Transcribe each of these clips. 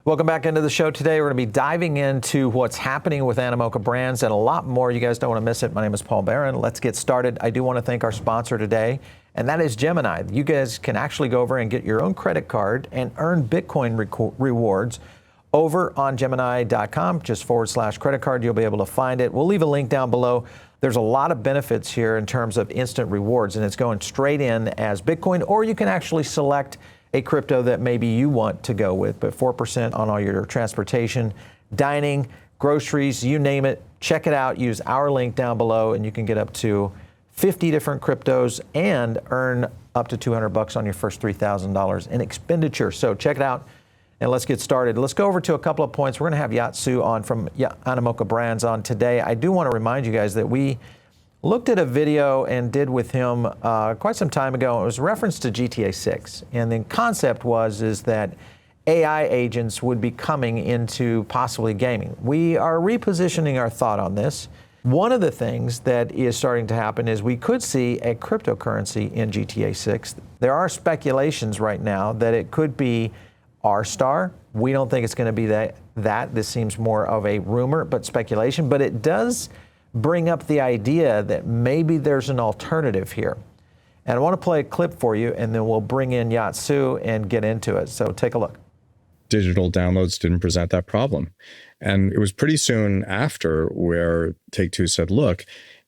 Welcome back into the show today. We're going to be diving into what's happening with Animoca Brands and a lot more. You guys don't want to miss it. My name is Paul Barron. Let's get started. I do want to thank our sponsor today, and that is Gemini. You guys can actually go over and get your own credit card and earn Bitcoin rewards over on Gemini.com, just /credit card. You'll be able to find it. We'll leave a link down below. There's a lot of benefits here in terms of instant rewards, and it's going straight in as Bitcoin, or you can actually select a crypto that maybe you want to go with, but 4% on all your transportation, dining, groceries, you name it. Check it out. Use our link down below, and you can get up to 50 different cryptos and earn up to $200 on your first $3,000 in expenditure. So check it out, and let's get started. Let's go over to a couple of points. We're going to have Yat Siu on from Animoca Brands on today. I do want to remind you guys that we looked at a video and did with him quite some time ago. It was reference to GTA 6. And the concept is that AI agents would be coming into possibly gaming. We are repositioning our thought on this. One of the things that is starting to happen is we could see a cryptocurrency in GTA 6. There are speculations right now that it could be R-Star. We don't think it's going to be that. This seems more of a rumor, but speculation. But it does bring up the idea that maybe there's an alternative here. And I want to play a clip for you, and then we'll bring in Yat Siu and get into it. So take a look. Digital downloads didn't present that problem. And it was pretty soon after where TakeTwo said, look,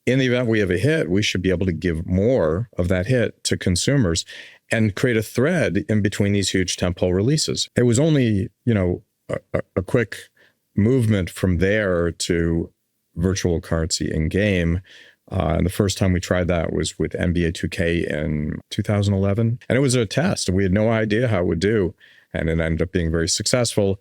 in the event we have a hit, we should be able to give more of that hit to consumers and create a thread in between these huge tentpole releases. It was only, a quick movement from there to virtual currency in game. And the first time we tried that was with NBA 2K in 2011. And it was a test. We had no idea how it would do. And it ended up being very successful.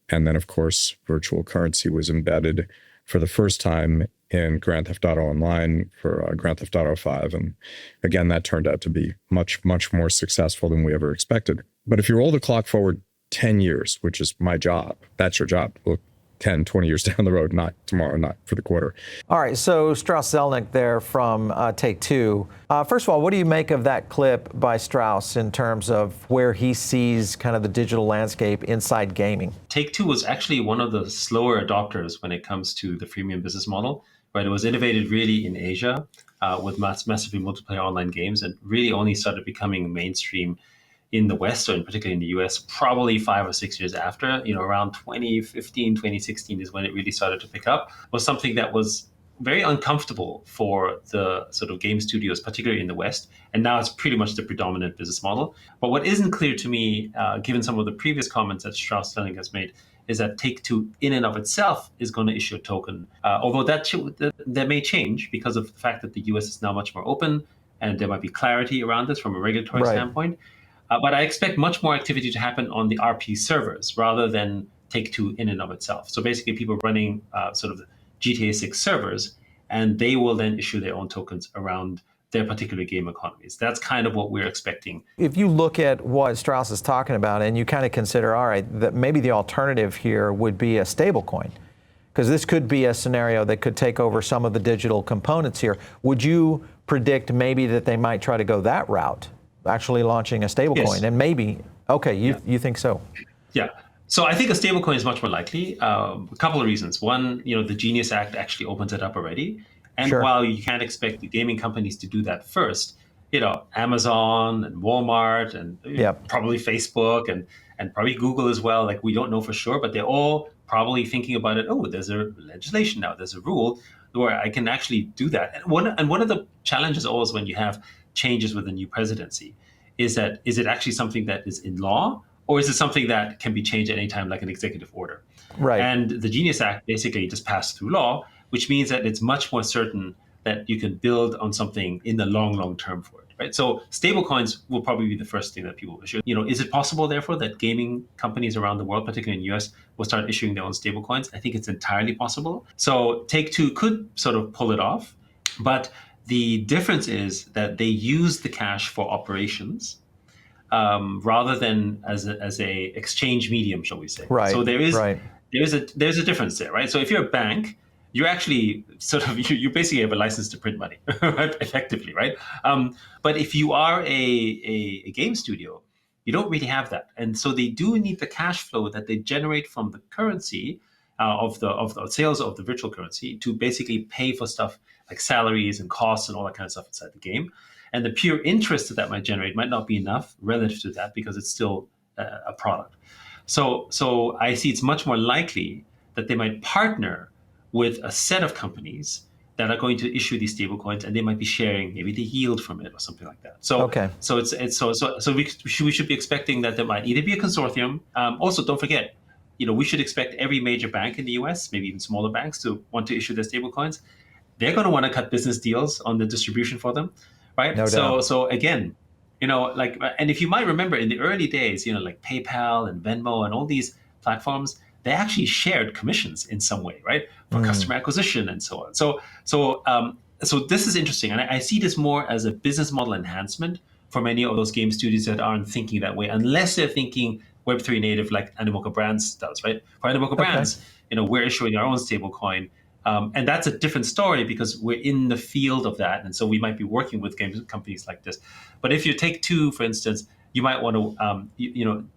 And then, of course, virtual currency was embedded for the first time in Grand Theft Auto Online for Grand Theft Auto 5. And again, that turned out to be much, much more successful than we ever expected. But if you roll the clock forward 10 years, which is my job, that's your job. Look, 10, 20 years down the road, not tomorrow, not for the quarter. All right, so Strauss Zelnick there from TakeTwo. First of all, what do you make of that clip by Strauss in terms of where he sees kind of the digital landscape inside gaming? TakeTwo was actually one of the slower adopters when it comes to the freemium business model, right? It was innovated really in Asia with massively multiplayer online games, and really only started becoming mainstream in the West, or in particular in the US, probably 5 or 6 years after, around 2015, 2016 is when it really started to pick up, was something that was very uncomfortable for the sort of game studios, particularly in the West. And now it's pretty much the predominant business model. But what isn't clear to me, given some of the previous comments that Strauss Zelnick has made, is that TakeTwo in and of itself is going to issue a token. Although that may change because of the fact that the US is now much more open and there might be clarity around this from a regulatory standpoint. But I expect much more activity to happen on the RP servers rather than TakeTwo in and of itself. So basically people running sort of GTA 6 servers, and they will then issue their own tokens around their particular game economies. That's kind of what we're expecting. If you look at what Strauss is talking about and you kind of consider, all right, that maybe the alternative here would be a stablecoin, because this could be a scenario that could take over some of the digital components here. Would you predict maybe that they might try to go that route? Actually launching a stablecoin, yes. And maybe, you think so? Yeah. So I think a stablecoin is much more likely. A couple of reasons. One, the Genius Act actually opens it up already. And while you can't expect the gaming companies to do that first, Amazon and Walmart and probably Facebook and probably Google as well, like we don't know for sure, but they're all probably thinking about it. Oh, there's a legislation now, there's a rule where I can actually do that. And one of the challenges always when you have changes with the new presidency is it actually something that is in law, or is it something that can be changed at any time, like an executive order? Right. And the Genius Act basically just passed through law, which means that it's much more certain that you can build on something in the long term for it, right? So stablecoins will probably be the first thing that people issue. Is it possible, therefore, that gaming companies around the world, particularly in the US, will start issuing their own stablecoins? I think it's entirely possible. So TakeTwo could sort of pull it off, but the difference is that they use the cash for operations rather than as a exchange medium, shall we say? Right. So there's a difference there, right? So if you're a bank, you're actually sort of you basically have a license to print money, right? Effectively, right? But if you are a game studio, You don't really have that. And so they do need the cash flow that they generate from the currency of the sales of the virtual currency to basically pay for stuff like salaries and costs and all that kind of stuff inside the game. And the pure interest that might generate might not be enough relative to that because it's still a product. So I see it's much more likely that they might partner with a set of companies that are going to issue these stablecoins, and they might be sharing maybe the yield from it or something like that. So Okay. so we should be expecting that there might either be a consortium. Also, don't forget, we should expect every major bank in the US, maybe even smaller banks, to want to issue their stablecoins. They're going to want to cut business deals on the distribution for them, right? No doubt. So again, and if you might remember in the early days, like PayPal and Venmo and all these platforms, they actually shared commissions in some way, right, for customer acquisition and so on. So this is interesting, and I see this more as a business model enhancement for many of those game studios that aren't thinking that way, unless they're thinking Web3 native like Animoca Brands does, right? For Animoca Brands, we're issuing our own stablecoin. And that's a different story because we're in the field of that. And so we might be working with game companies like this. But if you take Take2, for instance, you might want to,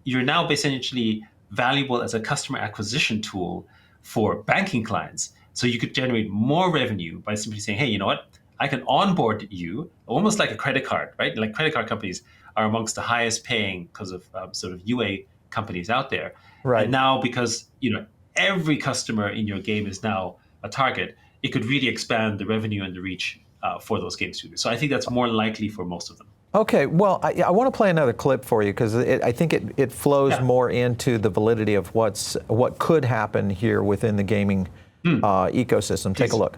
you're now essentially valuable as a customer acquisition tool for banking clients. So you could generate more revenue by simply saying, hey, you know what? I can onboard you almost like a credit card, right? Like credit card companies are amongst the highest paying because of sort of UA companies out there. Right. And now because, every customer in your game is now a target, it could really expand the revenue and the reach for those game studios. So I think that's more likely for most of them. Okay, well, I want to play another clip for you because I think it flows more into the validity of what could happen here within the gaming ecosystem. Take a look.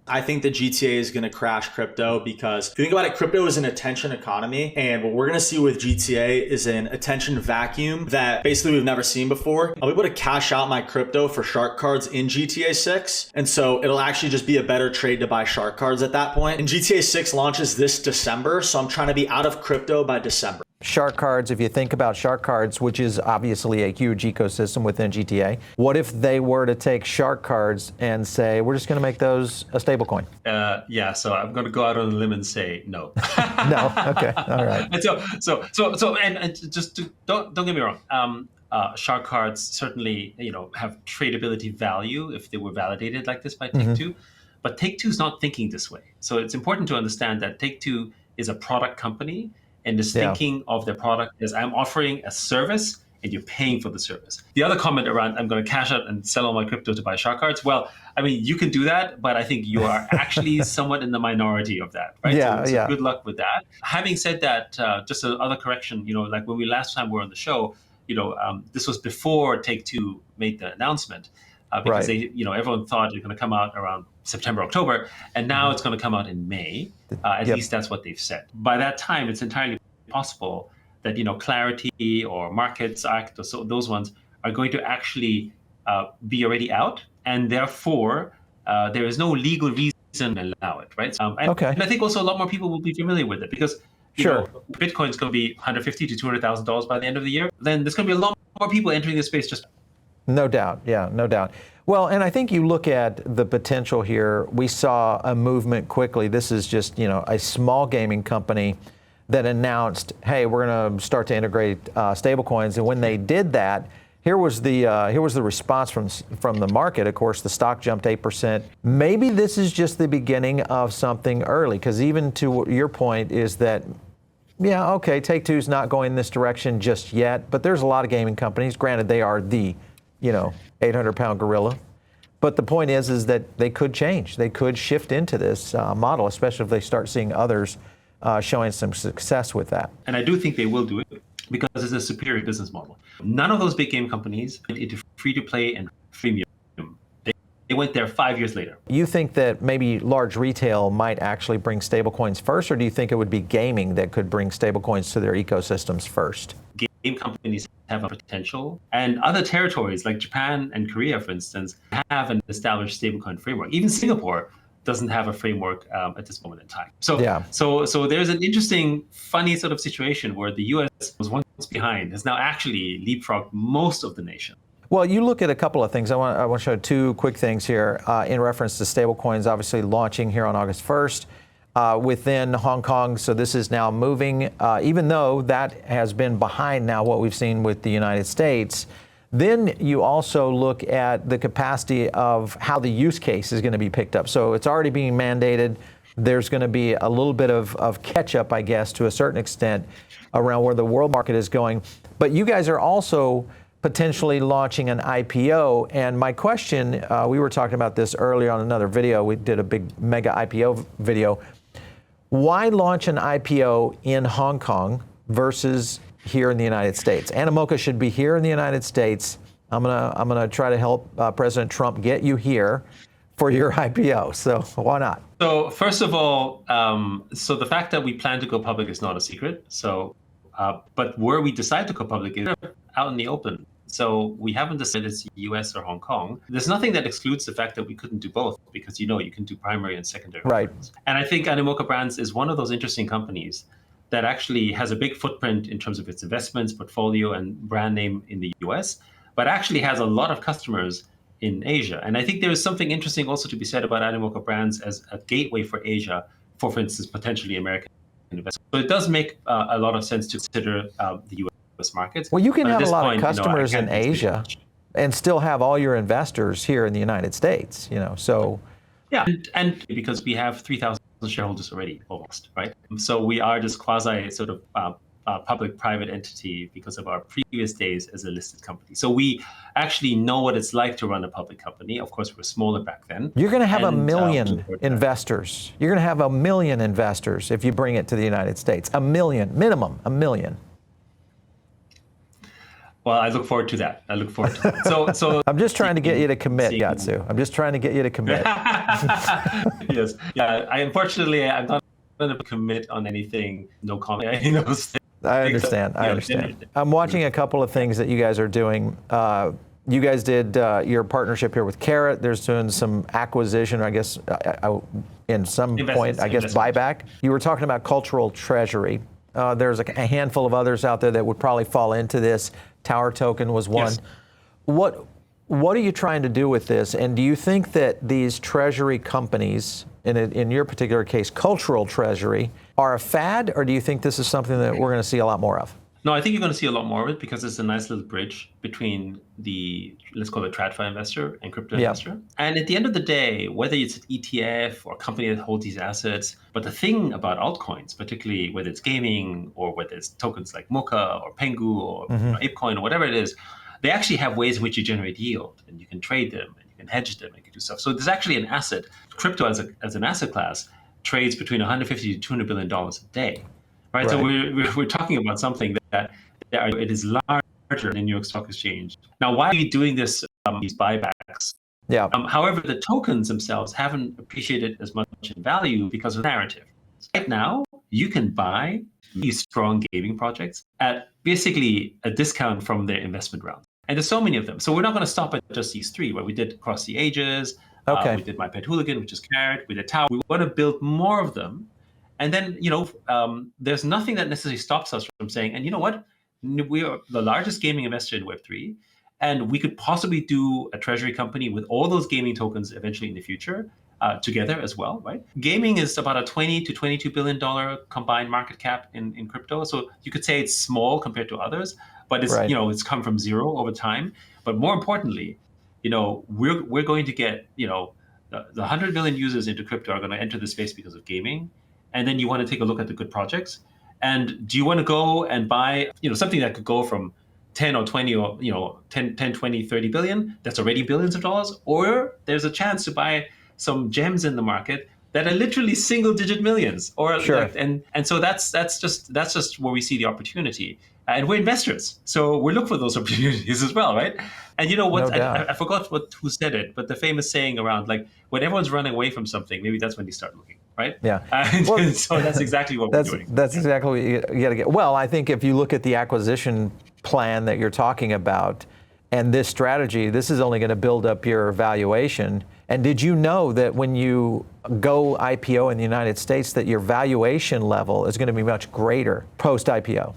I think the GTA is going to crash crypto because if you think about it, crypto is an attention economy. And what we're going to see with GTA is an attention vacuum that basically we've never seen before. I'll be able to cash out my crypto for shark cards in GTA 6. And so it'll actually just be a better trade to buy shark cards at that point. And GTA 6 launches this December. So I'm trying to be out of crypto by December. Shark cards, if you think about shark cards, which is obviously a huge ecosystem within GTA, what if they were to take shark cards and say, we're just going to make those a stablecoin? Yeah, so I'm going to go out on a limb and say no. No, okay, all right. And and just don't get me wrong. Shark cards certainly have tradability value if they were validated like this by Take2, but Take2 is not thinking this way. So it's important to understand that Take2 is a product company and is thinking of their product as I'm offering a service and you're paying for the service. The other comment around I'm going to cash out and sell all my crypto to buy shark cards, well, I mean, you can do that, but I think you are actually somewhat in the minority of that, right? So good luck with that. Having said that, just another correction, like when we last time were on the show, this was before Take2 made the announcement. Because they, everyone thought it was going to come out around September, October, and now it's going to come out in May. At least that's what they've said. By that time, it's entirely possible that Clarity or Markets Act or so those ones are going to actually be already out, and therefore there is no legal reason to allow it, right? And I think also a lot more people will be familiar with it because Bitcoin's going to be $150,000 to $200,000 by the end of the year. Then there's going to be a lot more people entering the space just. No doubt. Yeah, no doubt. Well, and I think you look at the potential here. We saw a movement quickly. This is just, a small gaming company that announced, hey, we're going to start to integrate stablecoins. And when they did that, here was the response from the market. Of course, the stock jumped 8%. Maybe this is just the beginning of something early, because even to your point is that, Take-Two's not going this direction just yet, but there's a lot of gaming companies. Granted, they are the 800-pound gorilla. But the point is that they could change. They could shift into this model, especially if they start seeing others showing some success with that. And I do think they will do it because it's a superior business model. None of those big game companies went into free-to-play and freemium. They went there 5 years later. You think that maybe large retail might actually bring stablecoins first, or do you think it would be gaming that could bring stablecoins to their ecosystems first? Game companies have a potential, and other territories like Japan and Korea, for instance, have an established stablecoin framework. Even Singapore doesn't have a framework at this moment in time. So there's an interesting, funny sort of situation where the U.S. was once behind, has now actually leapfrogged most of the nation. Well, you look at a couple of things. I want to show two quick things here in reference to stablecoins, obviously launching here on August 1st. within Hong Kong. So this is now moving, even though that has been behind now what we've seen with the United States. Then you also look at the capacity of how the use case is going to be picked up. So it's already being mandated. There's going to be a little bit of catch up, I guess, to a certain extent around where the world market is going. But you guys are also potentially launching an IPO. And my question, we were talking about this earlier on another video. We did a big mega IPO video. Why launch an IPO in Hong Kong versus here in the United States? Animoca should be here in the United States. I'm gonna try to help President Trump get you here for your IPO. So why not? So first of all, so the fact that we plan to go public is not a secret. So, but where we decide to go public is out in the open. So we haven't decided it's US or Hong Kong. There's nothing that excludes the fact that we couldn't do both, because you can do primary and secondary. Right. Offerings. And I think Animoca Brands is one of those interesting companies that actually has a big footprint in terms of its investments, portfolio, and brand name in the US, but actually has a lot of customers in Asia. And I think there is something interesting also to be said about Animoca Brands as a gateway for Asia, for instance, potentially American investors. So it does make a lot of sense to consider the US markets. Well, you can but have a lot point, of customers in Asia and still have all your investors here in the United States, so. Yeah, and because we have 3,000 shareholders already, almost, right? So we are this quasi sort of public-private entity because of our previous days as a listed company. So we actually know what it's like to run a public company. Of course, we're smaller back then. You're going to have 1 million investors. You're going to have 1 million investors if you bring it to the United States. 1 million, minimum, 1 million. Well, I look forward to that. So I'm just trying to get you to commit, Yat Siu. I'm just trying to get you to commit. Yes. Yeah. I'm not going to commit on anything. No comment. I understand. I'm watching a couple of things that you guys are doing. You guys did your partnership here with Carrot. There's doing some acquisition, I guess, in some point, I guess, buyback. You were talking about cultural treasury. There's a handful of others out there that would probably fall into this. Tower Token was one. Yes. What are you trying to do with this? And do you think that these treasury companies, in your particular case, cultural treasury, are a fad, or do you think this is something that we're going to see a lot more of? No, I think you're going to see a lot more of it because it's a nice little bridge between the, let's call it TradFi investor and crypto investor. And at the end of the day, whether it's an ETF or a company that holds these assets, but the thing about altcoins, particularly whether it's gaming or whether it's tokens like Mocha or Pengu or ApeCoin or whatever it is, they actually have ways in which you generate yield, and you can trade them and you can hedge them and you can do stuff. So there's actually an asset. Crypto as an asset class trades between $150 to $200 billion a day. Right. So we're talking about something that it is larger than New York Stock Exchange. Now, why are we doing this, these buybacks? Yeah. However, the tokens themselves haven't appreciated as much in value because of narrative. Right now, you can buy these strong gaming projects at basically a discount from their investment round. And there's so many of them. So we're not going to stop at just these three, where we did Across the Ages. We did My Pet Hooligan, which is Carrot. We did Tower. We want to build more of them. And then, there's nothing that necessarily stops us from saying, and you know what? We are the largest gaming investor in Web3, and we could possibly do a treasury company with all those gaming tokens eventually in the future together as well, right? Gaming is about a $20 to $22 billion combined market cap in crypto. So you could say it's small compared to others, but it's, it's come from zero over time. But more importantly, we're going to get, the 100 million users into crypto are going to enter the space because of gaming. And then you want to take a look at the good projects. And do you want to go and buy, something that could go from 10 or 20 or, 10, 20, 30 billion, that's already billions of dollars? Or there's a chance to buy some gems in the market that are literally single digit millions. And so that's just where we see the opportunity. And we're investors. So we look for those opportunities as well, right? And you know what? I forgot who said it, but the famous saying around, like, when everyone's running away from something, maybe that's when you start looking. Right? Yeah. So that's exactly what we're doing. That's exactly what you got to get. Well, I think if you look at the acquisition plan that you're talking about and this strategy, this is only going to build up your valuation. And did you know that when you go IPO in the United States, that your valuation level is going to be much greater post-IPO?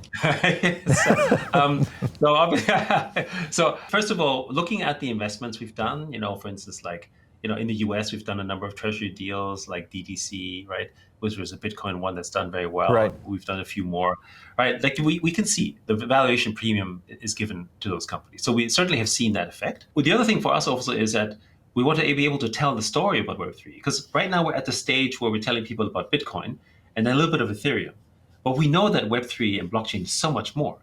So first of all, looking at the investments we've done, for instance, like, In the US, we've done a number of treasury deals like DTC, right? Which was a Bitcoin one that's done very well. Right. We've done a few more, right? Like we can see the valuation premium is given to those companies. So we certainly have seen that effect. Well, the other thing for us also is that we want to be able to tell the story about Web3, because right now we're at the stage where we're telling people about Bitcoin and then a little bit of Ethereum. But we know that Web3 and blockchain is so much more,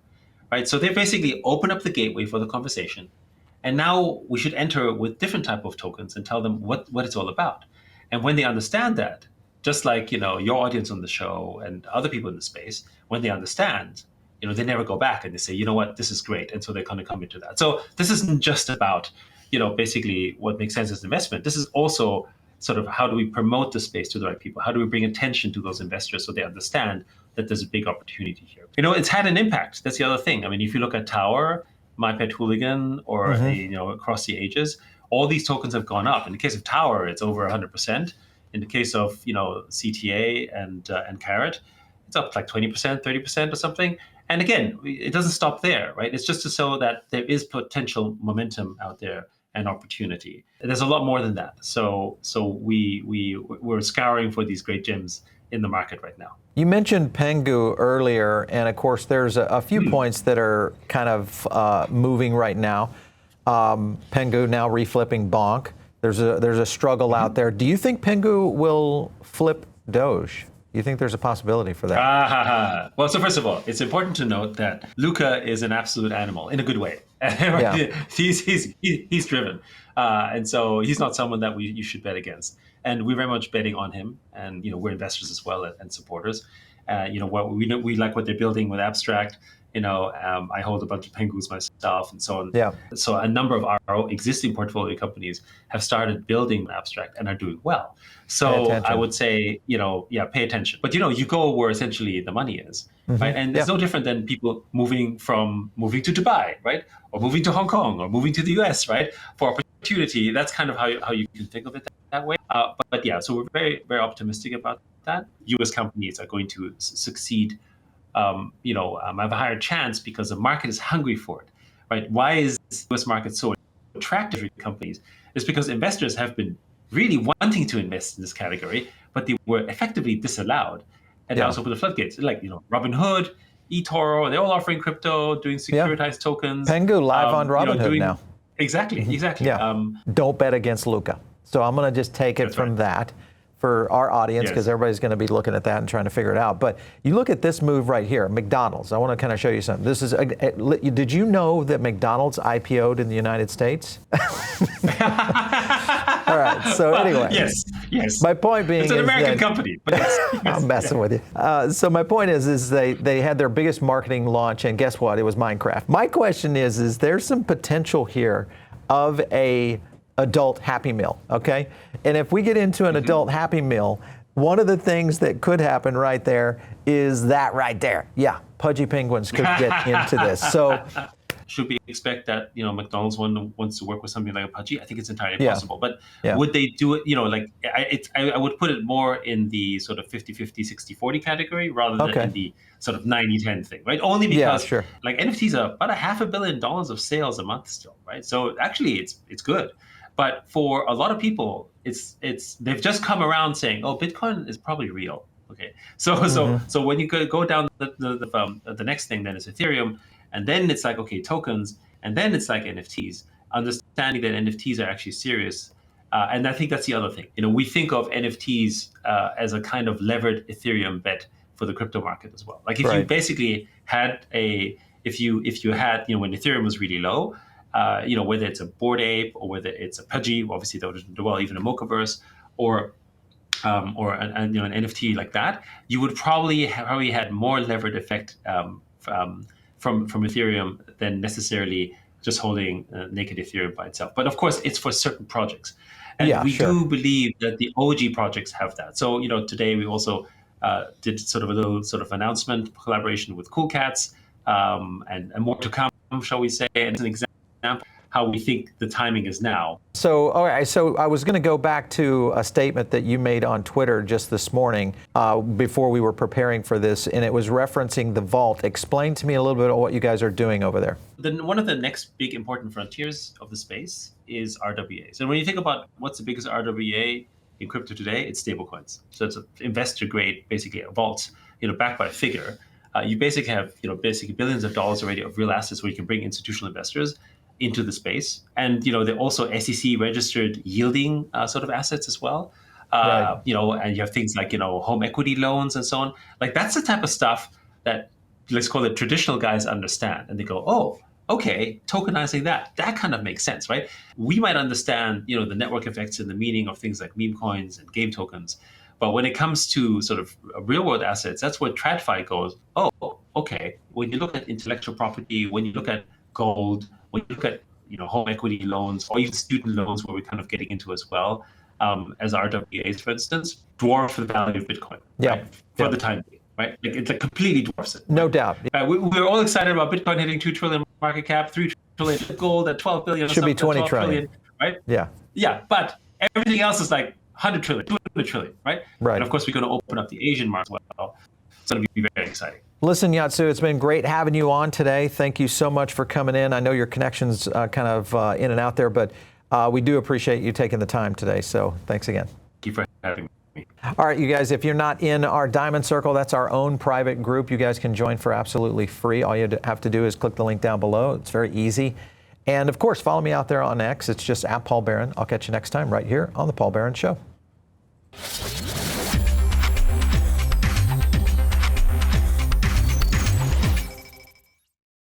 right? So they basically open up the gateway for the conversation. And now we should enter with different type of tokens and tell them what it's all about. And when they understand that, just like, your audience on the show and other people in the space, when they understand, they never go back and they say, you know what, this is great. And so they're going to come into that. So this isn't just about, basically what makes sense as an investment. This is also sort of how do we promote the space to the right people? How do we bring attention to those investors so they understand that there's a big opportunity here? It's had an impact. That's the other thing. I mean, if you look at Tower, My Pet Hooligan, or across the ages, all these tokens have gone up. In the case of Tower, it's over 100%. In the case of CTA and Carrot, it's up like 20%, 30% or something. And again, it doesn't stop there, right? It's just to show that there is potential momentum out there and opportunity. There's a lot more than that. So we're scouring for these great gems in the market right now. You mentioned Pengu earlier, and of course, there's a few points that are kind of moving right now. Pengu now reflipping Bonk. There's a struggle out there. Do you think Pengu will flip Doge? Do you think there's a possibility for that? Well, so first of all, it's important to note that Luca is an absolute animal in a good way. Yeah. He's driven, and so he's not someone that you should bet against. And we're very much betting on him, and we're investors as well and supporters. We like what they're building with Abstract. I hold a bunch of Pengus myself and so on. Yeah. So a number of our existing portfolio companies have started building Abstract and are doing well. So I would say, pay attention. But you go where essentially the money is, right? And it's no different than people moving to Dubai, right? Or moving to Hong Kong or moving to the US, right? For opportunity. That's kind of how you can think of it that way. But yeah, so we're very, very optimistic about that. US companies are going to succeed. Have a higher chance because the market is hungry for it, right? Why is the US market so attractive to companies? It's because investors have been really wanting to invest in this category, but they were effectively disallowed. And they also opened the floodgates, like, Robinhood, eToro, they're all offering crypto, doing securitized tokens. Pengu live on Robinhood now. Exactly. Yeah. Don't bet against Luca. So I'm going to just take it from that for our audience, because everybody's going to be looking at that and trying to figure it out. But you look at this move right here, McDonald's. I want to kind of show you something. This is, did you know that McDonald's IPO'd in the United States? All right, so anyway. Yes. My point being it's an American company. But yes. I'm messing with you. So my point is they had their biggest marketing launch, and guess what? It was Minecraft. My question is there's some potential here of a adult Happy Meal, okay? And if we get into an adult Happy Meal, one of the things that could happen right there is that right there. Yeah, pudgy penguins could get into this. So should we expect that, McDonald's wants to work with something like a pudgy? I think it's entirely possible. But would they do it, I would put it more in the sort of 50-50, 60-40 category rather than in the sort of 90-10 thing, right? Only because like NFTs are about $500 million of sales a month still, right? So actually it's good. But for a lot of people, they've just come around saying, "Oh, Bitcoin is probably real." Okay, so when you go down the next thing, then it's Ethereum, and then it's like, okay, tokens, and then it's like NFTs. Understanding that NFTs are actually serious, and I think that's the other thing. We think of NFTs as a kind of levered Ethereum bet for the crypto market as well. Like if you basically had if you had when Ethereum was really low. Whether it's a Bored Ape or whether it's a Pudgy, obviously that would do well, even a Mochaverse, or an NFT like that, you would probably had more levered effect from Ethereum than necessarily just holding naked Ethereum by itself. But of course, it's for certain projects, and we do believe that the OG projects have that. So today we also did sort of a little sort of announcement collaboration with Cool Cats, and more to come, shall we say? And as an example, how we think the timing is now. So, all right, so I was going to go back to a statement that you made on Twitter just this morning before we were preparing for this, and it was referencing the vault. Explain to me a little bit of what you guys are doing over there. One of the next big important frontiers of the space is RWAs. And when you think about what's the biggest RWA in crypto today, it's stablecoins. So it's an investor grade, basically a vault, backed by a figure. You basically have, basically billions of dollars already of real assets where you can bring institutional investors into the space. And, they're also SEC registered yielding sort of assets as well. Right. And you have things like, home equity loans and so on. Like that's the type of stuff that, let's call it, traditional guys understand. And they go, oh, okay, tokenizing that kind of makes sense, right? We might understand, the network effects and the meaning of things like meme coins and game tokens. But when it comes to sort of real world assets, that's where TradFi goes, oh, okay. When you look at intellectual property, when you look at gold, when you look at home equity loans or even student loans, where we're kind of getting into as well, as RWAs, for instance, dwarf the value of Bitcoin, right? For the time being, right? Like it completely dwarfs it. No doubt. We're all excited about Bitcoin hitting 2 trillion market cap, 3 trillion gold at 12 billion. Should be 20 trillion, right? Yeah. Yeah, but everything else is like 100 trillion, 200 trillion, right? Right. And of course, we're going to open up the Asian market as well. It's going to be very exciting. Listen, Yat Siu, it's been great having you on today. Thank you so much for coming in. I know your connection's kind of in and out there, but we do appreciate you taking the time today. So thanks again. Thank you for having me. All right, you guys, if you're not in our Diamond Circle, that's our own private group. You guys can join for absolutely free. All you have to do is click the link down below. It's very easy. And of course, follow me out there on X. It's just @PaulBaron. I'll catch you next time right here on The Paul Barron Show.